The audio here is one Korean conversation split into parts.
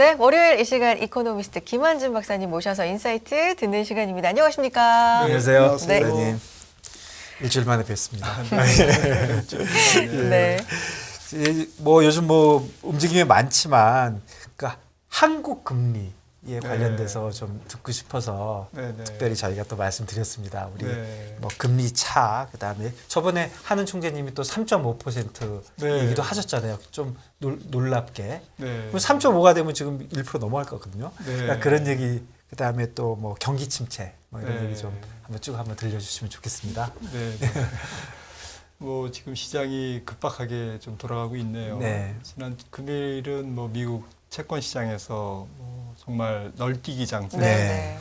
네, 월요일 이 시간 이코노미스트 김환준 박사님 모셔서 인사이트 듣는 시간입니다. 안녕하십니까? 네, 안녕하세요. 네. 선생님. 일주일 만에 뵙습니다. 네. 뭐 요즘 뭐 움직임이 많지만 그러니까 한국 금리에 관련돼서 좀 듣고 싶어서 특별히 저희가 또 말씀드렸습니다. 우리 뭐 금리 차 그다음에 저번에 한은 총재님이 또 3.5% 얘기도 하셨잖아요. 좀 놀랍게. 3.5가 되면 지금 1% 넘어갈 거거든요. 그러니까 그런 얘기 그다음에 또 뭐 경기 침체 뭐 이런 얘기 좀 한번 들려주시면 좋겠습니다. 뭐 지금 시장이 급박하게 좀 돌아가고 있네요. 지난 금요일은 뭐 미국 채권 시장에서 뭐 정말 널뛰기 장세.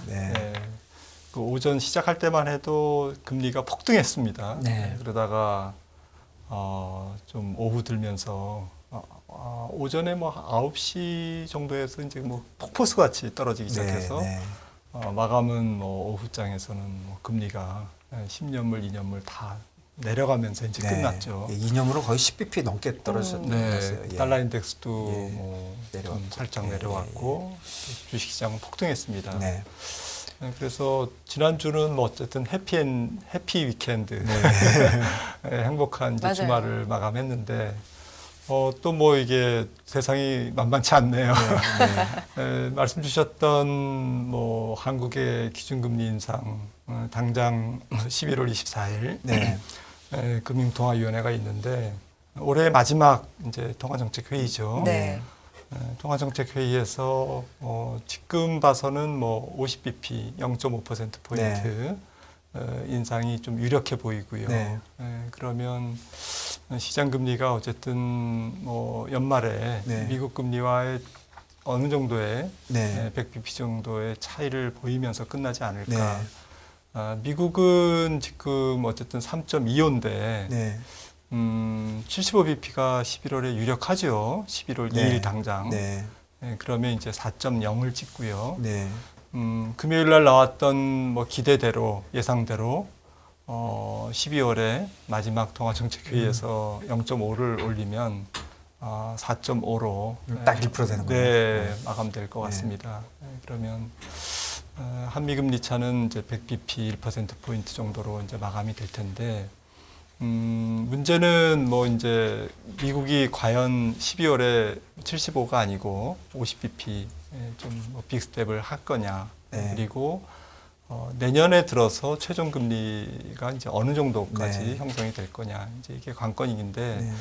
그 오전 시작할 때만 해도 금리가 폭등했습니다. 그러다가 좀 오후 들면서 오전에 뭐 9시 정도에서 이제 뭐 폭포수 같이 떨어지기 시작해서 마감은 뭐 오후장에서는 뭐 금리가 10년물, 2년물 다 내려가면서 이제 끝났죠. 2년으로 거의 10bp 넘게 떨어졌어요. 달러 인덱스도 뭐 좀 살짝 내려왔고 주식시장은 폭등했습니다. 그래서 지난주는 뭐 어쨌든 해피 위켄드, 행복한 이제 주말을 마감했는데 또 뭐 이게 세상이 만만치 않네요. 말씀 주셨던 뭐 한국의 기준금리 인상 당장 11월 24일 금융통화위원회가 있는데 올해 마지막 이제 통화정책회의죠. 통화정책회의에서 지금 봐서는 뭐 50bp 0.5%포인트 인상이 좀 유력해 보이고요. 그러면 시장금리가 어쨌든 뭐 연말에 미국 금리와의 어느 정도의 100bp 정도의 차이를 보이면서 끝나지 않을까. 미국은 지금 어쨌든 3.25인데 75bp가 11월에 유력하죠. 11월 2일 당장. 그러면 이제 4.0을 찍고요. 금요일 날 나왔던 뭐 기대대로 예상대로 12월에 마지막 통화정책회의에서 0.5를 올리면 4.5로 딱 1% 되는 거예요. 마감될 것 같습니다. 그러면 한미금리 차는 이제 100bp 1%포인트 정도로 이제 마감이 될 텐데, 문제는 뭐 이제 미국이 과연 12월에 75가 아니고 50bp 좀 빅스텝을 할 거냐, 그리고 내년에 들어서 최종 금리가 이제 어느 정도까지 형성이 될 거냐, 이제 이게 관건인데,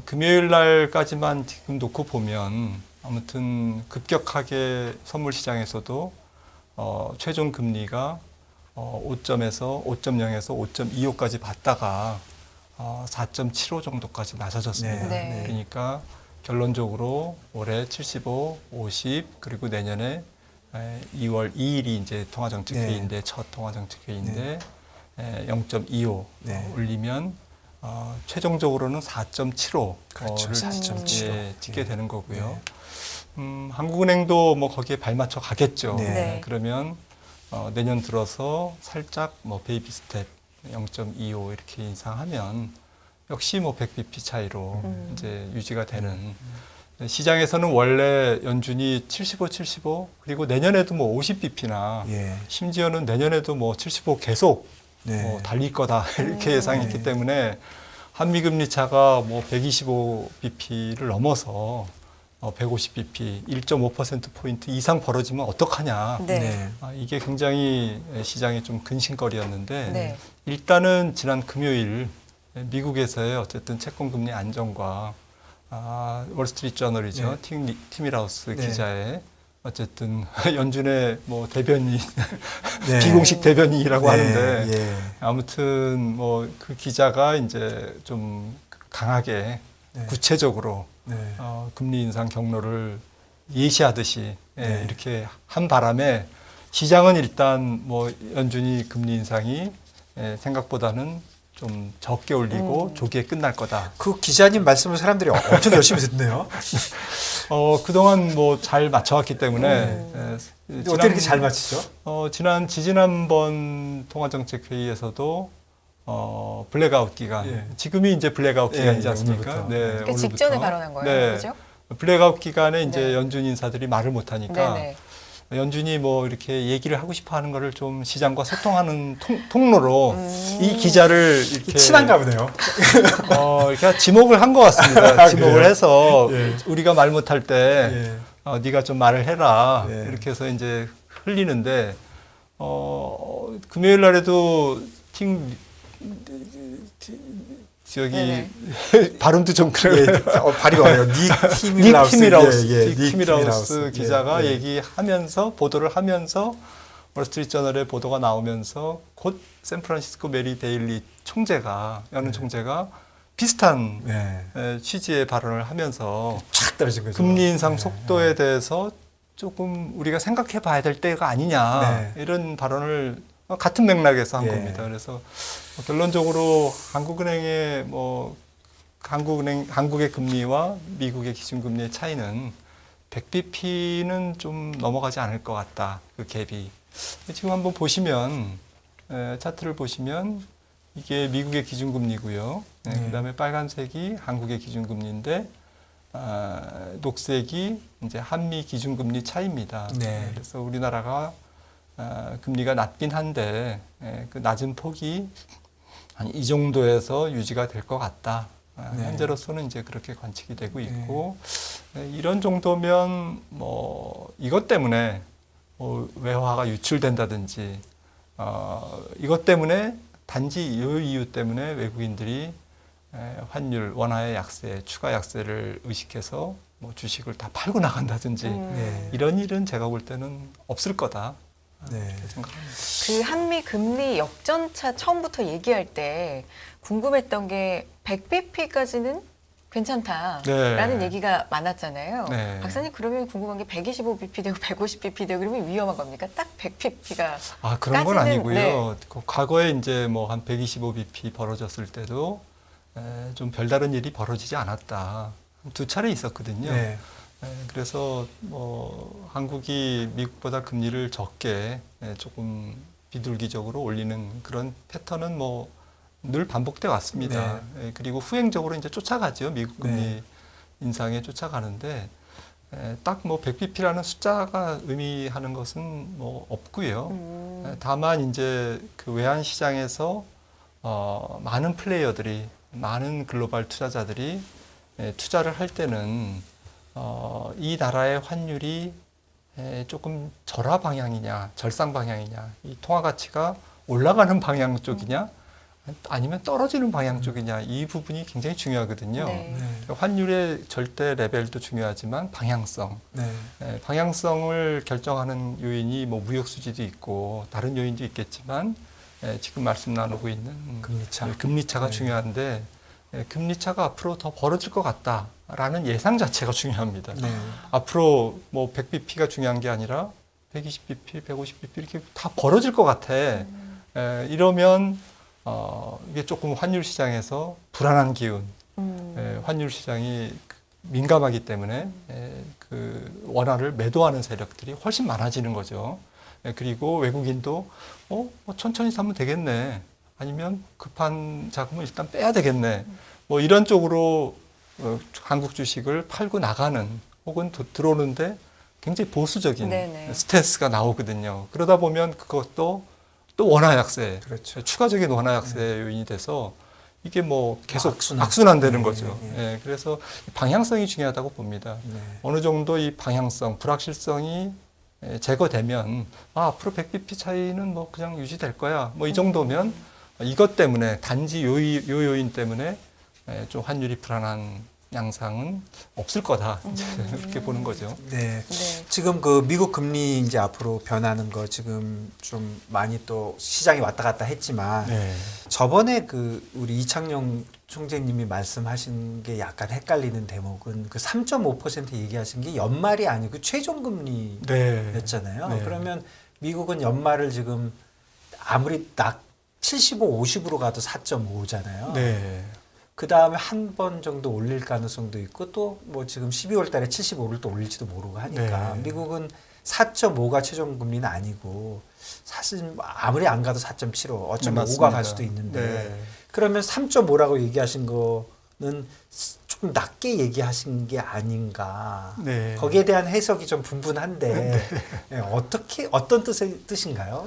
금요일 날까지만 지금 놓고 보면 아무튼 급격하게 선물 시장에서도 최종 금리가 5.0에서 5.25까지 받다가 4.75 정도까지 낮아졌습니다. 그러니까 결론적으로 올해 75, 50 그리고 내년에 2월 2일이 이제 통화정책회의인데 첫 통화정책회의인데 0.25 올리면 최종적으로는 4.75를 찍게 되는 거고요. 한국은행도 뭐 거기에 발맞춰 가겠죠. 그러면 내년 들어서 살짝 뭐 베이비 스텝 0.25 이렇게 인상하면 역시 뭐 100bp 차이로 이제 유지가 되는. 시장에서는 원래 연준이 75, 75 그리고 내년에도 뭐 50bp나 심지어는 내년에도 뭐 75 계속 뭐 달릴 거다 이렇게 예상했기 때문에 한미금리 차가 뭐 125bp를 넘어서 150bp 1.5%포인트 이상 벌어지면 어떡하냐. 이게 굉장히 시장에 좀 근심거리였는데 일단은 지난 금요일 미국에서의 어쨌든 채권금리 안정과 월스트리트저널이죠. 티밀하우스 기자의 어쨌든 연준의 뭐 대변인 비공식 대변인이라고 하는데 아무튼 뭐 그 기자가 이제 좀 강하게 구체적으로 금리 인상 경로를 예시하듯이 이렇게 한 바람에 시장은 일단 뭐 연준이 금리 인상이 생각보다는 좀 적게 올리고 조기에 끝날 거다. 그 기자님 말씀을 사람들이 엄청 열심히 듣네요. 그동안 뭐 잘 맞춰왔기 때문에 어떻게 이렇게 잘 맞히죠? 지난번 통화정책회의에서도 블랙아웃 기간, 지금이 이제 블랙아웃 기간이지 않습니까? 그 직전에 발언한 거예요, 그죠? 블랙아웃 기간에 이제 네. 연준 인사들이 말을 못 하니까 네네. 연준이 뭐 이렇게 얘기를 하고 싶어 하는 거를 좀 시장과 소통하는 통로로 이 기자를 이렇게 친한가 보네요. 이렇게 지목을 한 것 같습니다. 지목을 그래요? 해서 예. 우리가 말 못할 때 예. 네가 좀 말을 해라. 예. 이렇게 해서 이제 흘리는데 금요일 날에도 저기 네네. 발음도 좀 그래요. 예. 발이 어려요. 닉 티밀하우스 기자가 얘기하면서 보도를 하면서 월스트리트저널에 보도가 나오면서 곧 샌프란시스코 메리 데일리 연은 총재가 비슷한 취지의 발언을 하면서 쫙 떨어진 거죠. 금리 인상 속도에 대해서 조금 우리가 생각해 봐야 될 때가 아니냐 이런 발언을 같은 맥락에서 한 겁니다. 그래서 결론적으로 한국은행의 한국의 금리와 미국의 기준금리의 차이는 100bp는 좀 넘어가지 않을 것 같다. 그 갭이. 지금 한번 보시면 차트를 보시면 이게 미국의 기준금리고요. 그다음에 빨간색이 한국의 기준금리인데 녹색이 이제 한미 기준금리 차이입니다. 그래서 우리나라가 금리가 낮긴 한데 그 낮은 폭이 한 이 정도에서 유지가 될 것 같다. 현재로서는 이제 그렇게 관측이 되고 있고 이런 정도면 이것 때문에 외화가 유출된다든지 이것 때문에 단지 이 이유 때문에 외국인들이 환율 원화의 약세, 추가 약세를 의식해서 주식을 다 팔고 나간다든지 이런 일은 제가 볼 때는 없을 거다. 생각합니다. 그 한미 금리 역전차 처음부터 얘기할 때 궁금했던 게 100bp까지는 괜찮다라는 얘기가 많았잖아요. 박사님 그러면 궁금한 게 125bp 되고 150bp 되고 그러면 위험한 겁니까? 딱 100bp가 그런 건 아니고요. 과거에 이제 한 125bp 벌어졌을 때도 좀 별다른 일이 벌어지지 않았다. 두 차례 있었거든요. 그래서 한국이 미국보다 금리를 적게 조금 비둘기적으로 올리는 그런 패턴은 늘 반복돼 왔습니다. 그리고 후행적으로 이제 쫓아가죠. 미국 금리 인상에 쫓아가는데 딱 100bp라는 숫자가 의미하는 것은 없고요. 다만 이제 그 외환 시장에서 많은 플레이어들이 많은 글로벌 투자자들이 투자를 할 때는 이 나라의 환율이 조금 절하 방향이냐, 절상 방향이냐, 이 통화 가치가 올라가는 방향 쪽이냐, 아니면 떨어지는 방향 쪽이냐, 이 부분이 굉장히 중요하거든요. 환율의 절대 레벨도 중요하지만 방향성, 방향성을 결정하는 요인이 무역 수지도 있고 다른 요인도 있겠지만 지금 말씀 나누고 있는 금리차가 중요한데. 금리차가 앞으로 더 벌어질 것 같다라는 예상 자체가 중요합니다. 앞으로 100bp가 중요한 게 아니라 120bp, 150bp 이렇게 다 벌어질 것 같아. 이러면 이게 조금 환율 시장에서 불안한 기운, 환율 시장이 민감하기 때문에 그 원화를 매도하는 세력들이 훨씬 많아지는 거죠. 그리고 외국인도 천천히 사면 되겠네. 아니면 급한 자금을 일단 빼야 되겠네. 이런 쪽으로 한국 주식을 팔고 나가는 혹은 들어오는데 굉장히 보수적인 스탠스가 나오거든요. 그러다 보면 그것도 또 원화 약세, 추가적인 원화 약세 요인이 돼서 이게 계속 악순환되는 거죠. 그래서 방향성이 중요하다고 봅니다. 어느 정도 이 방향성, 불확실성이 제거되면 앞으로 100bp 차이는 그냥 유지될 거야. 이 정도면 이것 때문에 단지 요 요인 때문에 좀 환율이 불안한 양상은 없을 거다. 이렇게 보는 거죠. 지금 그 미국 금리 이제 앞으로 변하는 거 지금 좀 많이 또 시장이 왔다 갔다 했지만 저번에 그 우리 이창용 총재님이 말씀하신 게 약간 헷갈리는 대목은 그 3.5% 얘기하신 게 연말이 아니고 최종 금리였잖아요. 그러면 미국은 연말을 지금 아무리 75, 50으로 가도 4.5잖아요. 그 다음에 한 번 정도 올릴 가능성도 있고 또 지금 12월 달에 75를 또 올릴지도 모르고 하니까 미국은 4.5가 최종 금리는 아니고 사실 아무리 안 가도 4.75, 어쩌면 5가 갈 수도 있는데 그러면 3.5라고 얘기하신 거는 조금 낮게 얘기하신 게 아닌가. 네. 거기에 대한 해석이 좀 분분한데 네. 어떤 뜻인가요?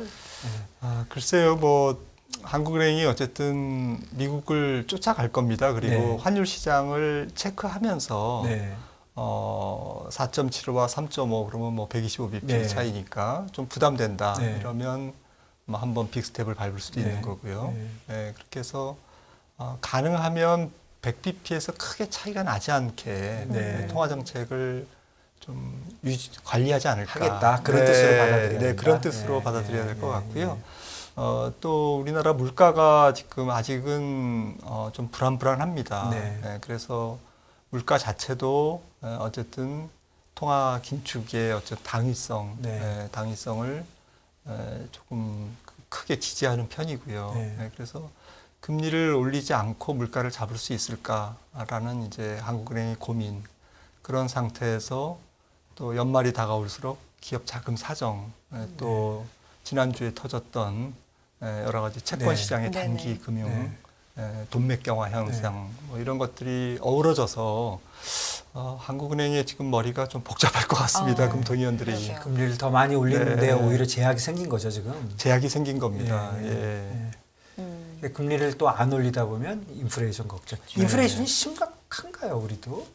글쎄요, 뭐 한국은행이 어쨌든 미국을 쫓아갈 겁니다. 그리고 네. 환율 시장을 체크하면서 네. 4.75와 3.5 그러면 뭐 125bp 네. 차이니까 좀 부담된다. 네. 이러면 뭐 한번 빅스텝을 밟을 수도 네. 있는 거고요. 네. 네, 그렇게 해서 가능하면 100bp에서 크게 차이가 나지 않게 네. 통화 정책을 좀 관리하지 않을까. 하겠다. 그런 뜻으로 받아들여야 네, 된다. 그런 뜻으로 네. 받아들여야 될 것 네. 같고요. 또 우리나라 물가가 지금 아직은 좀 불안불안합니다. 네. 네, 그래서 물가 자체도 어쨌든 통화 긴축의 어쨌든 네. 당위성을 조금 크게 지지하는 편이고요. 네. 네, 그래서 금리를 올리지 않고 물가를 잡을 수 있을까라는 이제 한국은행의 고민, 그런 상태에서 또 연말이 다가올수록 기업 자금 사정, 또 지난주에 터졌던 여러 가지 채권 네. 시장의 단기 네네. 금융, 돈맥경화 현상, 뭐 이런 것들이 어우러져서 한국은행의 지금 머리가 좀 복잡할 것 같습니다. 금통위원들이. 그러게요. 금리를 더 많이 올리는데 네. 오히려 제약이 생긴 거죠, 지금. 제약이 생긴 겁니다. 예. 예. 예. 금리를 또 안 올리다 보면 인플레이션 걱정. 인플레이션이 심각한가요, 우리도?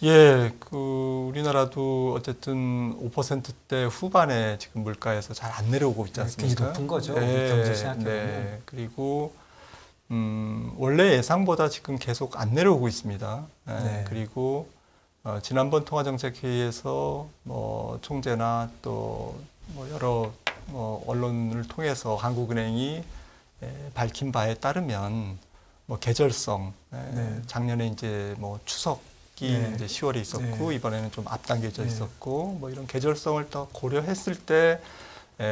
예, 우리나라도 어쨌든 5%대 후반에 지금 물가에서 잘 안 내려오고 있지 않습니까? 굉장히 높은 거죠. 우리 경제 생각해보면. 네. 그리고 원래 예상보다 지금 계속 안 내려오고 있습니다. 네. 그리고 지난번 통화정책회의에서 뭐 총재나 또 뭐 여러 언론을 통해서 한국은행이 밝힌 바에 따르면 뭐 계절성, 네. 작년에 이제 뭐 추석이 네. 이제 10월에 있었고 네. 이번에는 좀 앞당겨져 네. 있었고 뭐 이런 계절성을 더 고려했을 때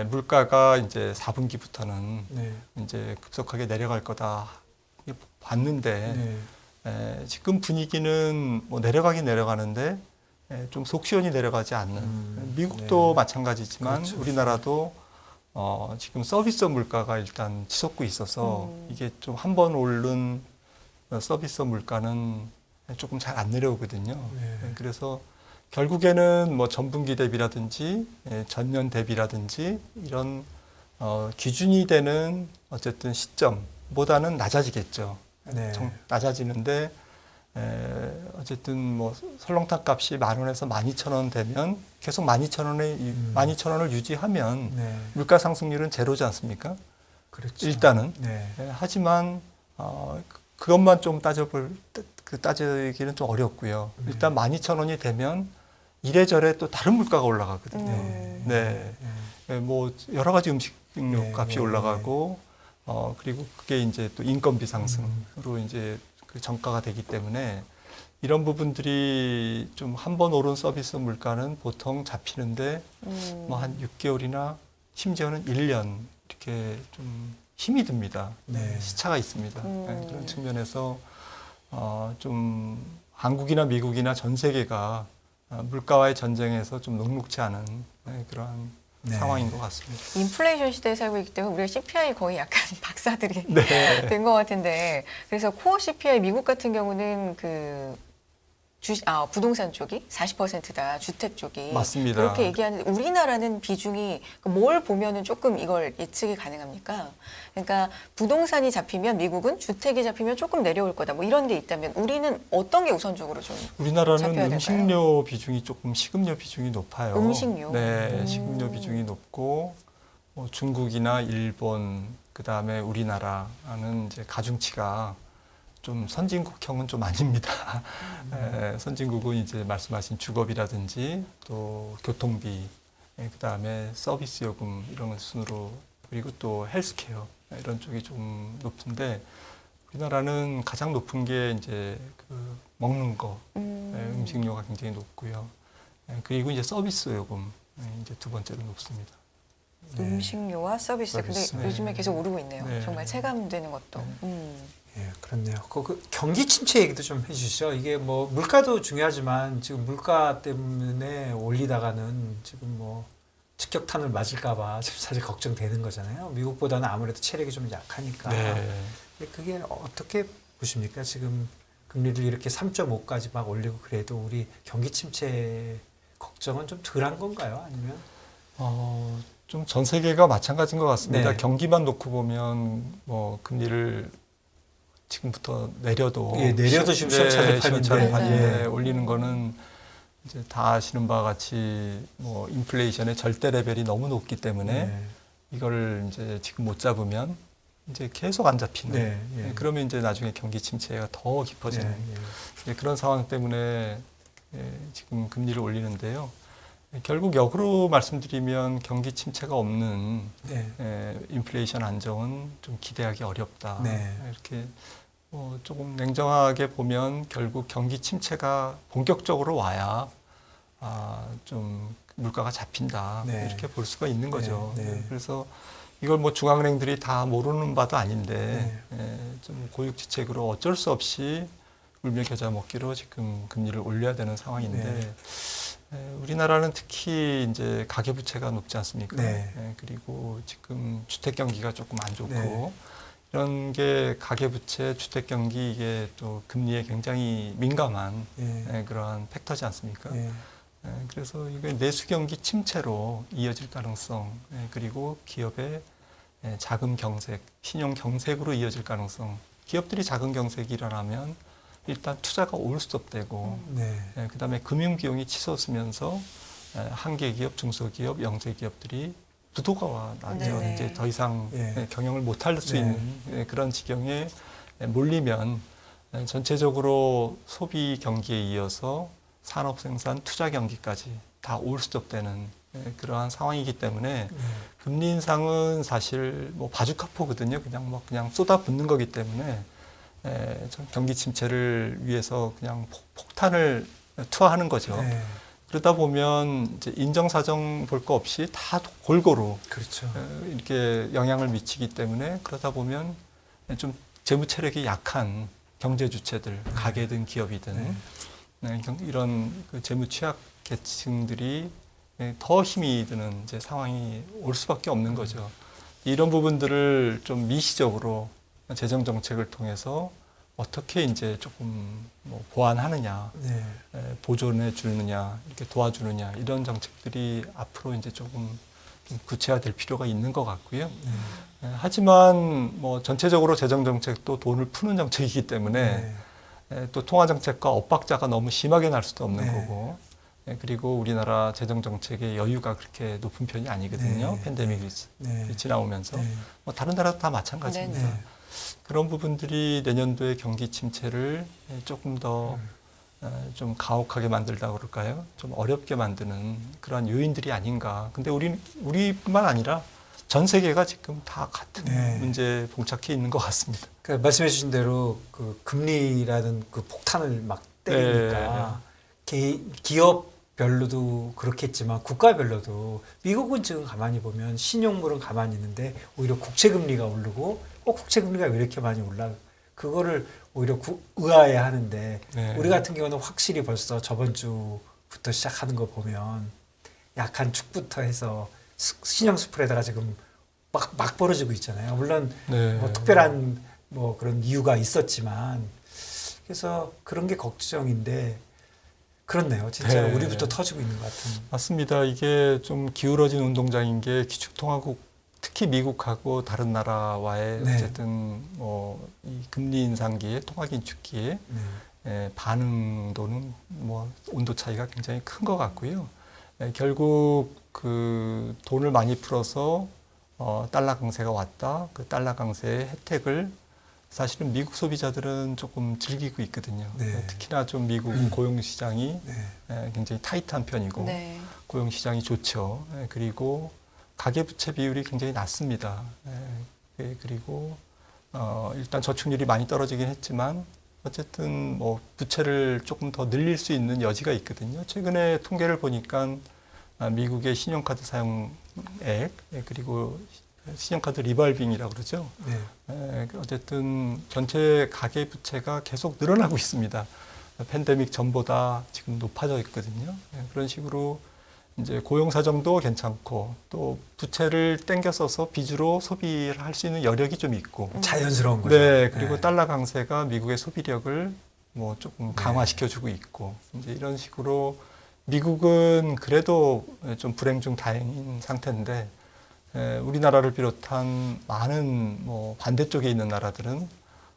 물가가 이제 4분기부터는 네. 이제 급속하게 내려갈 거다 봤는데 네. 지금 분위기는 뭐 내려가긴 내려가는데 좀 속시원히 내려가지 않는 미국도 네. 마찬가지지만 그렇죠. 우리나라도 지금 서비스 물가가 일단 치솟고 있어서 이게 좀 한 번 오른 서비스 물가는 조금 잘 안 내려오거든요. 네. 그래서 결국에는 뭐 전분기 대비라든지 전년 대비라든지 이런 기준이 되는 어쨌든 시점보다는 낮아지겠죠. 네. 낮아지는데 어쨌든 뭐 설렁탕 값이 10,000원에서 12,000원 되면 계속 12,000원을 유지하면 네. 물가 상승률은 제로지 않습니까? 그렇죠. 일단은. 네. 하지만 그것만 좀 따지기는 좀 어렵고요. 일단 12,000원이 되면 이래저래 또 다른 물가가 올라가거든요. 네. 뭐 여러 가지 음식료 네. 값이 올라가고 그리고 그게 이제 또 인건비 상승으로 이제 그 정가가 되기 때문에 이런 부분들이 좀 한 번 오른 서비스 물가는 보통 잡히는데 뭐 한 6개월이나 심지어는 1년 이렇게 좀 힘이 듭니다. 네. 시차가 있습니다. 그런 측면에서 좀 한국이나 미국이나 전 세계가 물가와의 전쟁에서 좀 녹록지 않은 그러한 네. 상황인 것 같습니다. 인플레이션 시대에 살고 있기 때문에 우리가 CPI 거의 약간 박사들이 네. 된 것 같은데, 그래서 코어 CPI 미국 같은 경우는 부동산 쪽이 40%다, 주택 쪽이. 맞습니다. 그렇게 얘기하는데 우리나라는 비중이 뭘 보면은 조금 이걸 예측이 가능합니까? 그러니까 부동산이 잡히면 미국은, 주택이 잡히면 조금 내려올 거다. 뭐 이런 게 있다면 우리는 어떤 게 우선적으로 좀 우리나라는 잡혀야 음식료 비중이 조금 식음료 비중이 높아요. 음식료? 네, 식음료 비중이 높고 뭐 중국이나 일본 그다음에 우리나라는 이제 가중치가 좀 선진국형은 좀 아닙니다. 선진국은 이제 말씀하신 주거비라든지 또 교통비, 그다음에 서비스 요금 이런 순으로, 그리고 또 헬스케어 이런 쪽이 좀 높은데 우리나라는 가장 높은 게 이제 그 먹는 거, 음식료가 굉장히 높고요. 그리고 이제 서비스 요금 이제 두 번째로 높습니다. 음식료와 서비스. 서비스. 근데 요즘에 계속 오르고 있네요. 네. 정말 체감되는 것도. 예, 그렇네요. 그 경기 침체 얘기도 좀 해주시죠. 이게 뭐 물가도 중요하지만 지금 물가 때문에 올리다가는 지금 뭐 직격탄을 맞을까봐 지금 사실 걱정되는 거잖아요. 미국보다는 아무래도 체력이 좀 약하니까. 네. 그게 어떻게 보십니까? 지금 금리를 이렇게 3.5까지 막 올리고 그래도 우리 경기 침체 걱정은 좀 덜한 건가요? 아니면? 좀 전 세계가 마찬가지인 것 같습니다. 네. 경기만 놓고 보면 뭐 금리를 지금부터 내려도 내려도 지금 시원찮을 판인데 올리는 거는 이제 다 아시는 바와 같이 뭐 인플레이션의 절대 레벨이 너무 높기 때문에 이거를 이제 지금 못 잡으면 이제 계속 안 잡히는. 그러면 이제 나중에 경기 침체가 더 깊어지는 그런 상황 때문에 지금 금리를 올리는데요. 결국 역으로 말씀드리면 경기 침체가 없는 인플레이션 안정은 좀 기대하기 어렵다. 이렇게 조금 냉정하게 보면 결국 경기 침체가 본격적으로 와야 좀 물가가 잡힌다. 이렇게 볼 수가 있는 거죠. 그래서 이걸 뭐 중앙은행들이 다 모르는 바도 아닌데 좀 고육지책으로 어쩔 수 없이 울며 겨자 먹기로 지금 금리를 올려야 되는 상황인데 우리나라는 특히 이제 가계부채가 높지 않습니까? 그리고 지금 주택 경기가 조금 안 좋고 이런 게 가계부채, 주택 경기 이게 또 금리에 굉장히 민감한 그러한 팩터지 않습니까? 그래서 이게 내수 경기 침체로 이어질 가능성 그리고 기업의 자금 경색, 신용 경색으로 이어질 가능성. 기업들이 자금 경색이 일어나면 일단 투자가 올스톱되고 그다음에 금융 비용이 치솟으면서 한계 기업, 중소기업, 영세 기업들이 부도가 나죠. 이제 더 이상 경영을 못할 수 있는 그런 지경에 몰리면 전체적으로 소비 경기에 이어서 산업 생산, 투자 경기까지 다 올스톱되는 그러한 상황이기 때문에 금리 인상은 사실 뭐 바주카포거든요. 그냥 쏟아붓는 거기 때문에 경기 침체를 위해서 그냥 폭탄을 투하하는 거죠. 그러다 보면 이제 인정사정 볼 거 없이 다 골고루 이렇게 영향을 미치기 때문에 그러다 보면 좀 재무 체력이 약한 경제 주체들, 가게든 기업이든 이런 그 재무 취약 계층들이 더 힘이 드는 이제 상황이 올 수밖에 없는 거죠. 이런 부분들을 좀 미시적으로 재정 정책을 통해서 어떻게 이제 조금 뭐 보완하느냐, 보존해 주느냐, 이렇게 도와주느냐 이런 정책들이 앞으로 이제 조금 좀 구체화될 필요가 있는 것 같고요. 하지만 뭐 전체적으로 재정 정책도 돈을 푸는 정책이기 때문에 또 통화 정책과 엇박자가 너무 심하게 날 수도 없는 거고. 그리고 우리나라 재정 정책의 여유가 그렇게 높은 편이 아니거든요. 팬데믹이 지나오면서 뭐 다른 나라도 다 마찬가지입니다. 그런 부분들이 내년도의 경기 침체를 조금 더 좀 가혹하게 만들다 그럴까요? 좀 어렵게 만드는 그런 요인들이 아닌가. 근데 우리뿐만 아니라 전 세계가 지금 다 같은 문제에 봉착해 있는 것 같습니다. 그러니까 말씀해 주신 대로 그 금리라는 그 폭탄을 막 때리니까 기업별로도 그렇겠지만 국가별로도 미국은 지금 가만히 보면 신용물은 가만히 있는데 오히려 국채금리가 오르고 국채금리가 왜 이렇게 많이 올라? 그거를 오히려 의아해 하는데 우리 같은 경우는 확실히 벌써 저번 주부터 시작하는 거 보면 약한 축부터 해서 신용 스프레드가 지금 막 벌어지고 있잖아요. 물론 뭐 특별한 뭐 그런 이유가 있었지만 그래서 그런 게 걱정인데 그렇네요. 진짜 우리부터 터지고 있는 것 같은. 맞습니다. 이게 좀 기울어진 운동장인 게 기축통화국 특히 미국하고 다른 나라와의 어쨌든 뭐 이 금리 인상기에 통화 긴축기에 반응도는 뭐 온도 차이가 굉장히 큰 것 같고요. 결국 그 돈을 많이 풀어서 달러 강세가 왔다. 그 달러 강세의 혜택을 사실은 미국 소비자들은 조금 즐기고 있거든요. 특히나 좀 미국 고용시장이 굉장히 타이트한 편이고 고용시장이 좋죠. 그리고 가계부채 비율이 굉장히 낮습니다. 그리고 일단 저축률이 많이 떨어지긴 했지만 어쨌든 뭐 부채를 조금 더 늘릴 수 있는 여지가 있거든요. 최근에 통계를 보니까 미국의 신용카드 사용액 그리고 신용카드 리발빙이라고 그러죠. 어쨌든 전체 가계부채가 계속 늘어나고 있습니다. 팬데믹 전보다 지금 높아져 있거든요. 그런 식으로 이제 고용 사정도 괜찮고 또 부채를 땡겨 써서 빚으로 소비를 할 수 있는 여력이 좀 있고 자연스러운 거죠. 그리고 달러 강세가 미국의 소비력을 뭐 조금 강화시켜주고 있고 이제 이런 식으로 미국은 그래도 좀 불행 중 다행인 상태인데 우리나라를 비롯한 많은 뭐 반대쪽에 있는 나라들은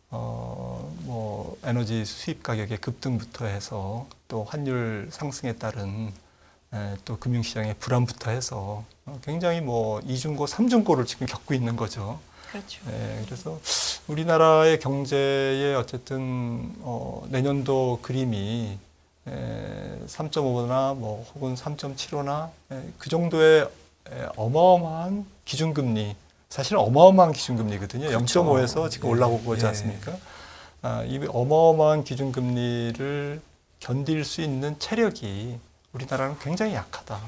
뭐 에너지 수입 가격의 급등부터 해서 또 환율 상승에 따른 또 금융시장의 불안부터 해서 굉장히 뭐 이중고, 삼중고를 지금 겪고 있는 거죠. 그렇죠. 그래서 우리나라의 경제의 어쨌든 내년도 그림이 3.5나 뭐 혹은 3.75나 그 정도의 어마어마한 기준금리, 사실은 어마어마한 기준금리거든요. 그렇죠. 0.5에서 지금 올라오고 있지 않습니까? 이 어마어마한 기준금리를 견딜 수 있는 체력이 우리나라는 굉장히 약하다.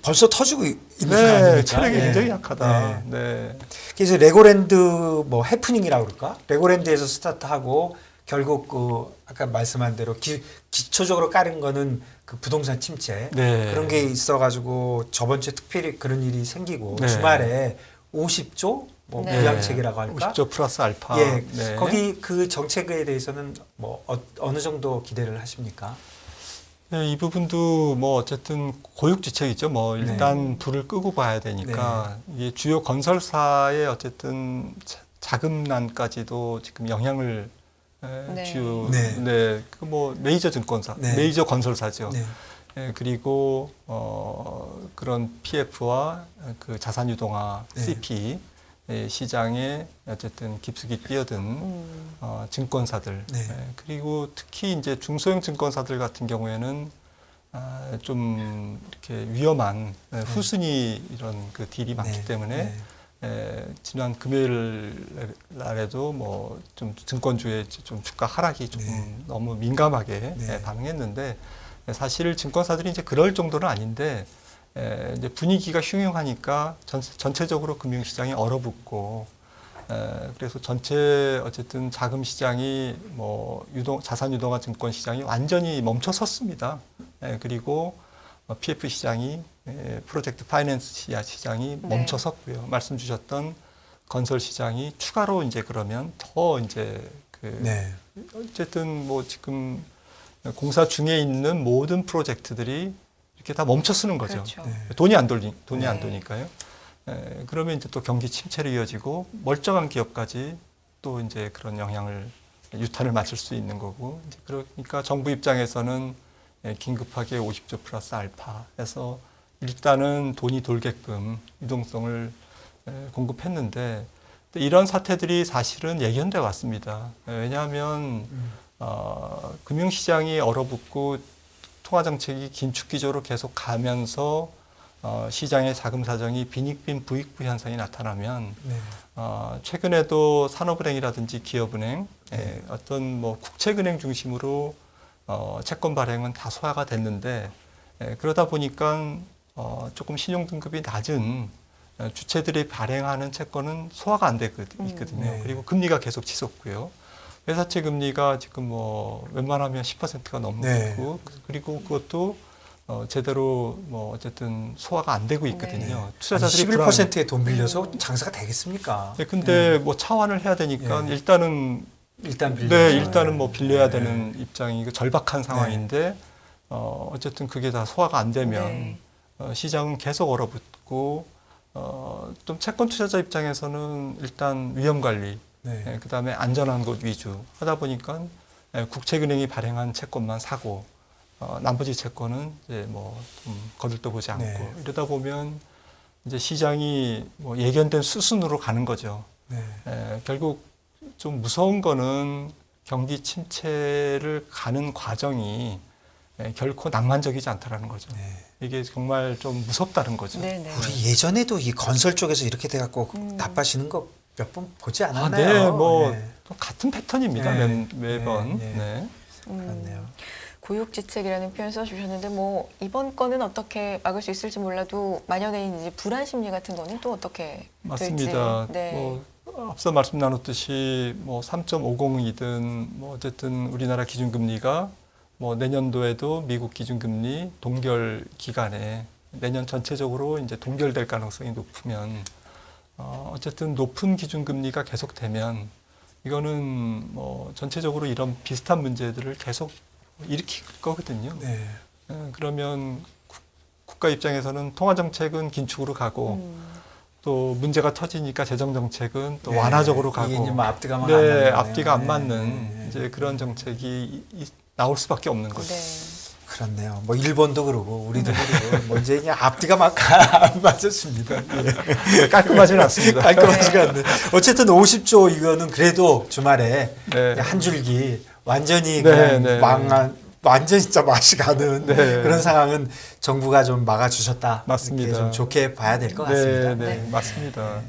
벌써 터지고 있는 거 아닙니까? 체력이 굉장히 약하다. 네. 그래서 레고랜드 뭐 해프닝이라고 그럴까? 레고랜드에서 스타트하고 결국 그 아까 말씀한 대로 기초적으로 깔은 거는 그 부동산 침체 그런 게 있어가지고 저번 주에 특별히 그런 일이 생기고 주말에 50조 뭐 부양책이라고 할까? 50조 플러스 알파. 거기 그 정책에 대해서는 뭐 어느 정도 기대를 하십니까? 네, 이 부분도 뭐 어쨌든 고육지책이죠. 뭐 일단 불을 끄고 봐야 되니까 이게 주요 건설사의 어쨌든 자금난까지도 지금 영향을 그 뭐 메이저 증권사, 메이저 건설사죠. 그리고 그런 PF와 그 자산유동화 CP 시장에 어쨌든 깊숙이 뛰어든 증권사들 그리고 특히 이제 중소형 증권사들 같은 경우에는 좀 이렇게 위험한 후순위 이런 그 딜이 많기 때문에 지난 금요일 날에도 뭐 좀 증권주의 좀 주가 하락이 조금 너무 민감하게 반응했는데 사실 증권사들이 이제 그럴 정도는 아닌데 이제 분위기가 흉흉하니까 전체적으로 금융시장이 얼어붙고 그래서 전체 어쨌든 자금 시장이 뭐 자산 유동화 증권 시장이 완전히 멈춰섰습니다. 그리고 PF 시장이 프로젝트 파이낸스 시장이 멈춰섰고요. 말씀 주셨던 건설 시장이 추가로 이제 그러면 더 이제 어쨌든 뭐 지금 공사 중에 있는 모든 프로젝트들이 이렇게 다 멈춰 쓰는 거죠. 그렇죠. 돈이 안 도니까요. 그러면 이제 또 경기 침체로 이어지고 멀쩡한 기업까지 또 이제 그런 영향을 유탄을 맞을 수 있는 거고 이제 그러니까 정부 입장에서는 긴급하게 50조 플러스 알파해서 일단은 돈이 돌게끔 유동성을 공급했는데 이런 사태들이 사실은 예견돼 왔습니다. 왜냐하면 금융시장이 얼어붙고 통화정책이 긴축 기조로 계속 가면서 시장의 자금 사정이 빈익빈 부익부 현상이 나타나면 최근에도 산업은행이라든지 기업은행 어떤 뭐 국책은행 중심으로 채권 발행은 다 소화가 됐는데 그러다 보니까 조금 신용 등급이 낮은 주체들이 발행하는 채권은 소화가 안 되고 있거든요. 그리고 금리가 계속 치솟고요. 회사채 금리가 지금 뭐 웬만하면 10%가 넘고 그리고 그것도 제대로 뭐 어쨌든 소화가 안 되고 있거든요. 투자자들이 11%에 돈 빌려서 장사가 되겠습니까? 근데 뭐 차환을 해야 되니까 일단은 뭐 빌려야 되는 입장이 절박한 상황인데 어쨌든 그게 다 소화가 안 되면 시장은 계속 얼어붙고 좀 채권 투자자 입장에서는 일단 위험 관리 그다음에 안전한 것 위주 하다 보니까 국책은행이 발행한 채권만 사고 나머지 채권은 이제 뭐 좀 거들떠보지 않고 이러다 보면 이제 시장이 뭐 예견된 수순으로 가는 거죠. 결국 좀 무서운 거는 경기 침체를 가는 과정이 결코 낭만적이지 않다라는 거죠. 이게 정말 좀 무섭다는 거죠. 우리 예전에도 이 건설 쪽에서 이렇게 돼갖고 나빠지는 거 몇 번 보지 않았나요? 뭐 같은 패턴입니다. 매번. 그렇네요. 고육지책이라는 표현 써주셨는데 뭐 이번 건은 어떻게 막을 수 있을지 몰라도 만연해 이제 불안 심리 같은 거는 또 어떻게 맞습니다. 될지. 뭐 앞서 말씀 나눴듯이 뭐 3.50이든 뭐 어쨌든 우리나라 기준금리가 뭐 내년도에도 미국 기준금리 동결 기간에 내년 전체적으로 이제 동결될 가능성이 높으면 어쨌든 높은 기준금리가 계속되면 이거는 뭐 전체적으로 이런 비슷한 문제들을 계속 일으킬 거거든요. 네. 그러면 국가 입장에서는 통화 정책은 긴축으로 가고 또 문제가 터지니까 재정 정책은 또 완화적으로 가고 이게 뭐 앞뒤가 막 네, 앞뒤가 안 맞는 이제 그런 정책이 나올 수밖에 없는 거죠. 네. 그렇네요. 뭐 일본도 그러고 우리도 그러고 뭐 이제 그냥 앞뒤가 막 안 맞았습니다. 예. 깔끔하지는 않습니다. 깔끔하지가 않네. 어쨌든 50조 이거는 그래도 주말에 네. 한 줄기 완전히 네, 그냥 망한 완전 진짜 맛이 가는 그런 상황은 정부가 좀 막아주셨다. 맞습니다. 이렇게 좀 좋게 봐야 될 것 같습니다. 네, 맞습니다.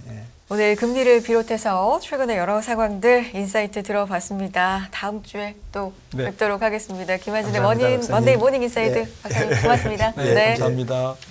오늘 금리를 비롯해서 최근의 여러 상황들 인사이트 들어봤습니다. 다음 주에 또 뵙도록 하겠습니다. 김한진의 감사합니다, 박사님. 먼데이 모닝 인사이트 박사님 고맙습니다. 네, 감사합니다.